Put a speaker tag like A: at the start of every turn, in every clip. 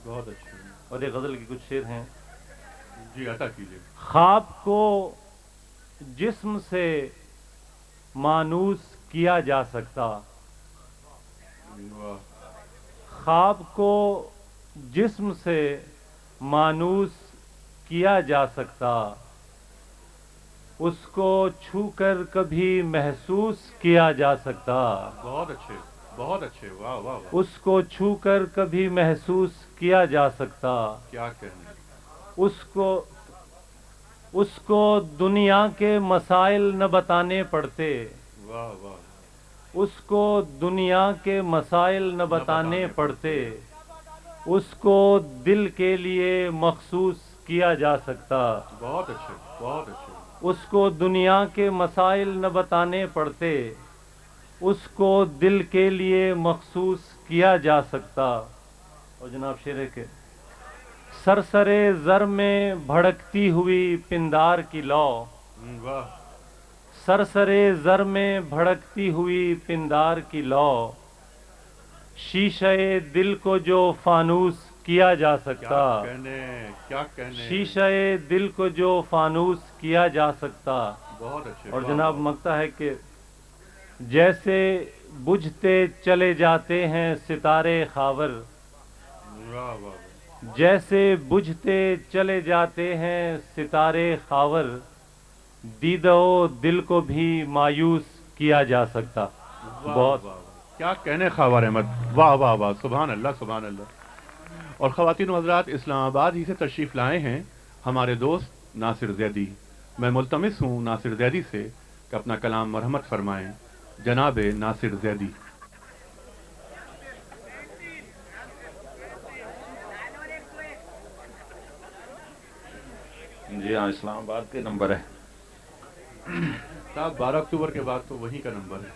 A: بہت اچھے.
B: اور یہ غزل کے کچھ شعر ہیں.
A: جی عطا کیجیے.
B: خواب کو جسم سے مانوس کیا جا سکتا،
A: واہ.
B: خواب کو جسم سے مانوس کیا جا سکتا، اس کو چھو کر کبھی محسوس کیا جا سکتا،
A: بہت اچھے. بہت اچھے. واہ واہ واہ.
B: اس کو چھو کر کبھی محسوس کیا جا سکتا،
A: کیا کہنے.
B: اس کو دنیا کے مسائل نہ بتانے پڑتے،
A: واہ واہ.
B: اس کو دنیا کے مسائل نہ بتانے پڑتے، اس کو دل کے لیے مخصوص کیا جا سکتا،
A: بہت اچھے. بہت اچھے.
B: اس کو دنیا کے مسائل نہ بتانے پڑتے، اس کو دل کے لیے مخصوص کیا جا سکتا. اور جناب شعر ہے کہ سرسرے زر میں بھڑکتی ہوئی پندار کی لو،
A: واہ.
B: سرسرے زر میں بھڑکتی ہوئی پندار کی لو، شیشے دل کو جو فانوس کیا جا سکتا،
A: کیا کہنے. کیا کہنے.
B: شیشے دل کو جو فانوس کیا جا سکتا.
A: بہت اچھے.
B: اور
A: واہ
B: جناب
A: واہ.
B: مگتا ہے کہ جیسے بجھتے چلے جاتے ہیں ستارے خاور،
A: واہ واہ.
B: جیسے بجھتے چلے جاتے ہیں ستارے خاور، دیدہ و دل کو بھی مایوس کیا جا سکتا.
A: بہت کیا کہنے خاور احمد. واہ واہ واہ. سبحان اللہ. سبحان اللہ. اور خواتین و حضرات، اسلام آباد ہی سے تشریف لائے ہیں ہمارے دوست ناصر زیدی. میں ملتمس ہوں ناصر زیدی سے کہ اپنا کلام مرحمت فرمائیں. جناب ناصر زیدی.
C: جی ہاں، اسلام آباد کے نمبر ہے
A: صاحب 12 اکتوبر کے بعد تو وہی کا نمبر ہے.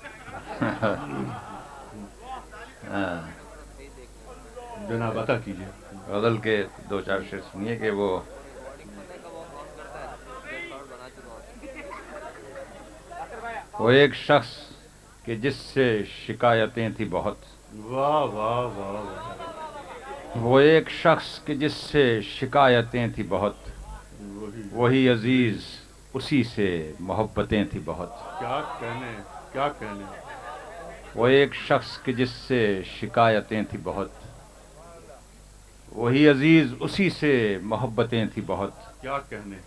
A: جناب عطا کیجیے.
C: غزل کے دو چار شعر سنیے کہ وہ ایک شخص کہ جس سے شکایتیں تھی بہت،
A: واہ واہ واہ واہ.
C: وہ ایک شخص کہ جس سے شکایتیں تھی بہت، وہی عزیز اسی سے محبتیں تھی بہت.
A: کیا کہنے. کیا کہنے.
C: وہ ایک شخص کہ جس سے شکایتیں تھی بہت، وہی عزیز اسی سے محبتیں تھی بہت.
A: کیا کہنے.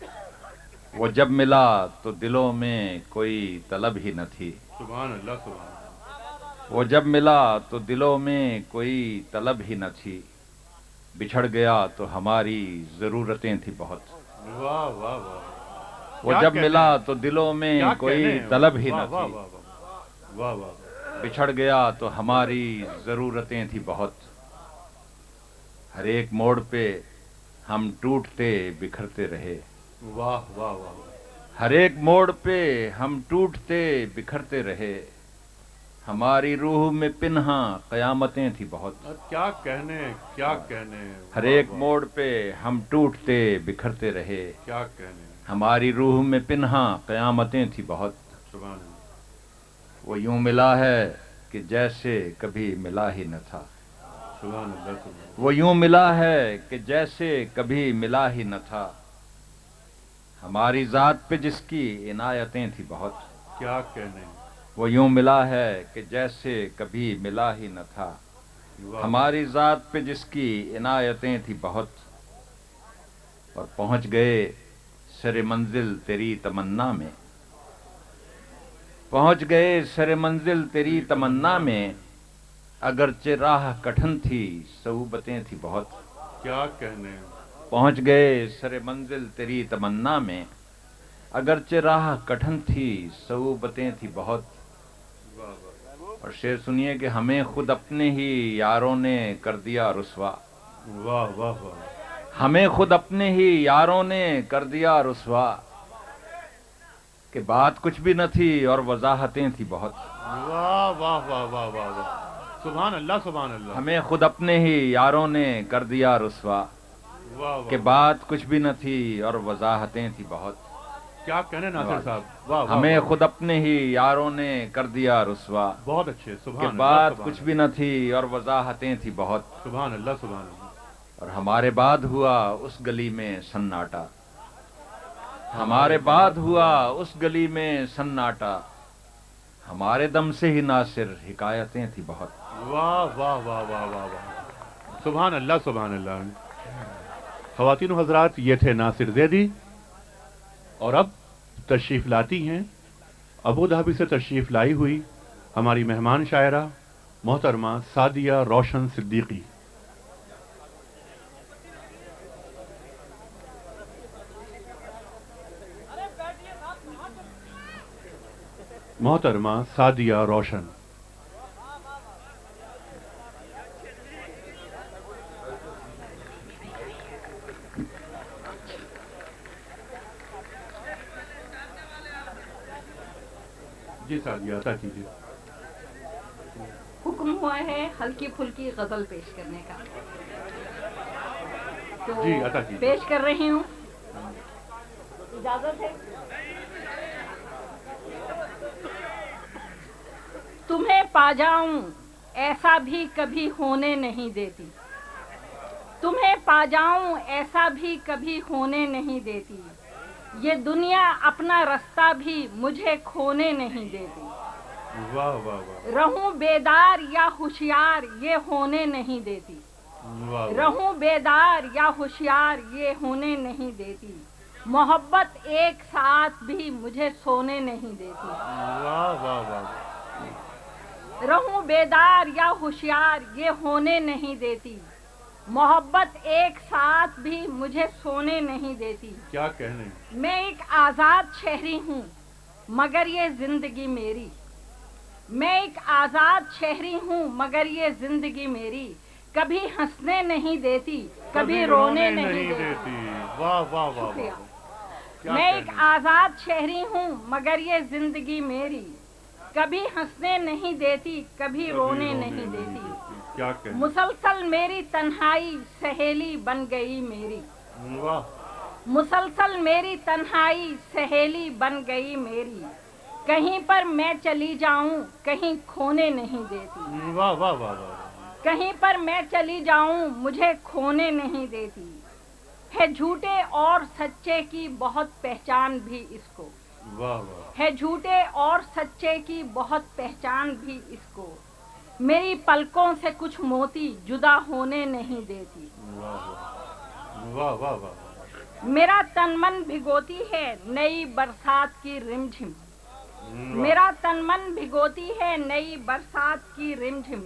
C: وہ جب ملا تو دلوں میں کوئی طلب ہی نہ تھی،
A: سبحان اللہ. سبحان اللہ.
C: وہ جب ملا تو دلوں میں کوئی طلب ہی نہ تھی، بچھڑ گیا تو ہماری ضرورتیں تھی بہت.
A: واہ واہ واہ.
C: وہ جب ملا تو دلوں میں کوئی طلب ہی نہ
A: واہ
C: تھی،
A: واہ واہ. واہ واہ.
C: بچھڑ گیا تو ہماری ضرورتیں تھی بہت. ہر ایک موڑ پہ ہم ٹوٹتے بکھرتے رہے،
A: واہ واہ واہ.
C: ہر ایک موڑ پہ ہم ٹوٹتے بکھرتے رہے، ہماری روح میں پنہاں قیامتیں تھی بہت.
A: کیا کہنے. کیا کہنے.
C: ہر ایک موڑ پہ ہم ٹوٹتے بکھرتے رہے،
A: کیا کہنے.
C: ہماری روح میں پنہاں قیامتیں تھی بہت.
A: سبحان اللہ.
C: وہ یوں ملا ہے کہ جیسے کبھی ملا ہی نہ تھا،
A: سبحان اللہ. سبحان اللہ.
C: وہ یوں ملا ہے کہ جیسے کبھی ملا ہی نہ تھا، ہماری ذات پہ جس کی عنایتیں تھی بہت.
A: کیا کہنے.
C: وہ یوں ملا ہے کہ جیسے کبھی ملا ہی نہ تھا، ہماری ذات پہ جس کی عنایتیں تھی بہت. اور پہنچ گئے سر منزل تیری تمنا میں، پہنچ گئے سر منزل تیری تمنا میں، اگرچہ راہ کٹھن تھی صعوبتیں تھی بہت.
A: کیا کہنے.
C: پہنچ گئے سر منزل تیری تمنا میں، اگرچہ راہ کٹھن تھی صعوبتیں تھی بہت. اور شعر سنیے کہ ہمیں خود اپنے ہی یاروں نے کر دیا رسوا،
A: واہ واہ واہ.
C: ہمیں خود اپنے ہی یاروں نے کر دیا رسوا، کہ بات کچھ بھی نہ تھی اور وضاحتیں تھی بہت.
A: واہ واہ واہ واہ واہ واہ. سبحان اللہ. سبحان اللہ.
C: ہمیں خود اپنے ہی یاروں نے کر دیا رسوا، کہ بات کچھ بھی نہ تھی اور وضاحتیں تھی بہت.
A: کیا کہنے ناصر صاحب. واہ واہ.
C: ہمیں خود اپنے ہی یاروں نے کر دیا رسوا،
A: بہت اچھے. سبحان
C: کہ
A: اللہ.
C: بات
A: سبحان
C: کچھ بھی نہ تھی اور وضاحتیں تھی بہت.
A: سبحان اللہ. سبحان اللہ.
C: اور ہمارے بعد ہوا اس گلی میں سناٹا، ہمارے بعد ہوا اس گلی میں سناٹا، ہمارے دم سے ہی ناصر حکایتیں تھی بہت۔
A: واہ واہ واہ واہ واہ واہ، سبحان اللہ سبحان اللہ۔ خواتین و حضرات، یہ تھے ناصر زیدی، اور اب تشریف لاتی ہیں ابو دھابی سے تشریف لائی ہوئی ہماری مہمان شاعرہ محترمہ سعدیہ روشن صدیقی۔ محترمہ سعدیہ روشن۔ جی سعدیہ عطا کیجیے۔
D: حکم ہوا ہے ہلکی پھلکی غزل پیش کرنے کا، تو
A: جی عطا کیجیے۔
D: پیش کر رہی ہوں، اجازت ہے؟ تمہیں پا جاؤں ایسا بھی کبھی ہونے نہیں دیتی، تمہیں پا جاؤں ایسا بھی کبھی ہونے نہیں دیتی، یہ دنیا اپنا رستہ بھی مجھے کھونے نہیں دیتی،
A: واہ واہ واہ،
D: رہوں بیدار یا ہوشیار یہ ہونے نہیں دیتی،
A: واہ واہ،
D: رہوں بیدار یا ہوشیار یہ ہونے نہیں دیتی، محبت ایک ساتھ بھی مجھے سونے نہیں دیتی،
A: واہ واہ واہ،
D: رہوں بیدار یا ہوشیار یہ ہونے نہیں دیتی، محبت ایک ساتھ بھی مجھے سونے نہیں دیتی،
A: کیا کہنے۔
D: میں ایک آزاد شہری ہوں مگر یہ زندگی میری، میں ایک آزاد شہری ہوں مگر یہ زندگی میری، کبھی ہنسنے نہیں دیتی کبھی رونے نہیں دیتی،
A: واہ واہ واہ
D: شکریہ۔
A: واہ، کیا
D: میں ایک
A: کہنے۔
D: آزاد شہری ہوں مگر یہ زندگی میری، کبھی ہنسنے نہیں دیتی کبھی رونے نہیں دیتی،
A: کیا کہنے۔
D: مسلسل میری تنہائی سہیلی بن گئی میری،
A: واہ،
D: مسلسل میری تنہائی سہیلی بن گئی میری، کہیں پر میں چلی جاؤں کہیں کھونے نہیں دیتی،
A: واہ واہ واہ واہ،
D: کہیں پر میں چلی جاؤں مجھے کھونے نہیں دیتی، ہے جھوٹے اور سچے کی بہت پہچان بھی اس کو،
A: واہ واہ،
D: ہے جھوٹے اور سچے کی بہت پہچان بھی اس کو، میری پلکوں سے کچھ موتی جدا ہونے نہیں دیتی،
A: واہ واہ واہ واہ،
D: میرا تن من بھگوتی ہے نئی برسات کی رمجھم، میرا تن من بھگوتی ہے نئی برسات کی رمجھم،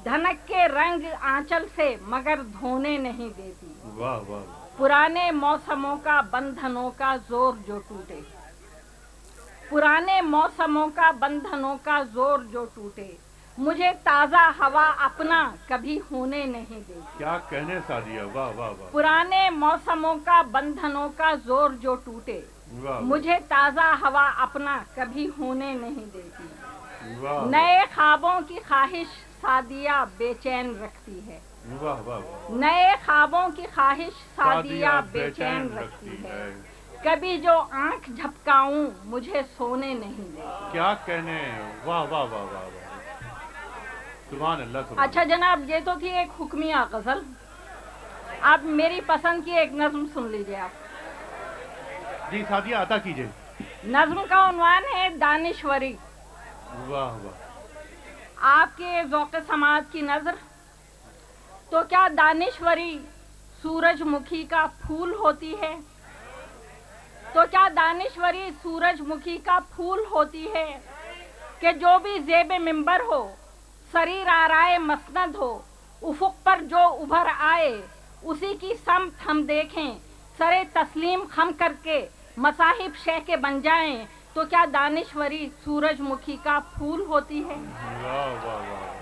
D: دھنک کے رنگ آنچل سے مگر دھونے نہیں دیتی،
A: واہ واہ،
D: پرانے موسموں کا بندھنوں کا زور جو ٹوٹے، پرانے موسموں کا بندھنوں کا زور جو ٹوٹے، مجھے تازہ ہوا اپنا کبھی ہونے نہیں دیتی،
A: کیا کہنے سعدیہ، واہ واہ واہ،
D: پرانے موسموں کا بندھنوں کا زور جو ٹوٹے،
A: واہ
D: مجھے تازہ ہوا اپنا کبھی ہونے نہیں دیتی،
A: واہ،
D: نئے خوابوں کی خواہش سعدیہ بے چین رکھتی ہے،
A: واہ واہ واہ،
D: نئے خوابوں کی خواہش سعدیہ بے چین رکھتی ہے، کبھی جو آنکھ جھپکاؤں مجھے سونے نہیں دیتی۔
A: کیا کہنے، واہ واہ واہ واہ واہ، سبحان اللہ سبحان
D: اچھا جناب، یہ تو تھی ایک حکمیہ غزل، اب میری پسند کی ایک نظم سن لیجئے آپ۔
A: اللہ۔ جی سعدیہ عطا کیجیے۔
D: نظم کا عنوان ہے دانشوری۔
A: واہ واہ،
D: آپ کے ذوق سماعت کی نظر، تو کیا دانشوری سورج مکھی کا پھول ہوتی ہے؟ تو کیا دانشوری سورج مکھی کا پھول ہوتی ہے کہ جو بھی زیب منبر ہو، سریر آرائے مسند ہو، افق پر جو ابھر آئے اسی کی سمت ہم دیکھیں، سرے تسلیم خم کر کے مصاحب شہ کے بن جائیں، تو کیا دانشوری سورج مکھی کا پھول ہوتی ہے؟
A: واہ واہ واہ،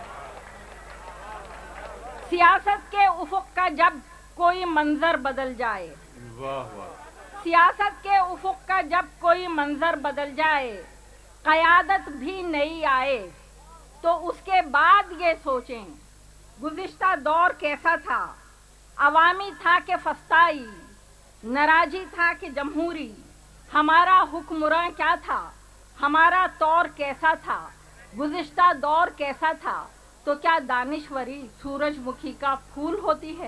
D: سیاست کے افق کا جب کوئی منظر بدل جائے،
A: واہ واہ،
D: سیاست کے افق کا جب کوئی منظر بدل جائے، قیادت بھی نئی آئے، تو اس کے بعد یہ سوچیں گزشتہ دور کیسا تھا، عوامی تھا کہ فسطائی، نراجی تھا کہ جمہوری، ہمارا حکمراں کیا تھا، ہمارا طور کیسا تھا، گزشتہ دور کیسا تھا، تو کیا دانشوری سورج مکھی کا پھول ہوتی ہے؟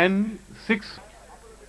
A: N6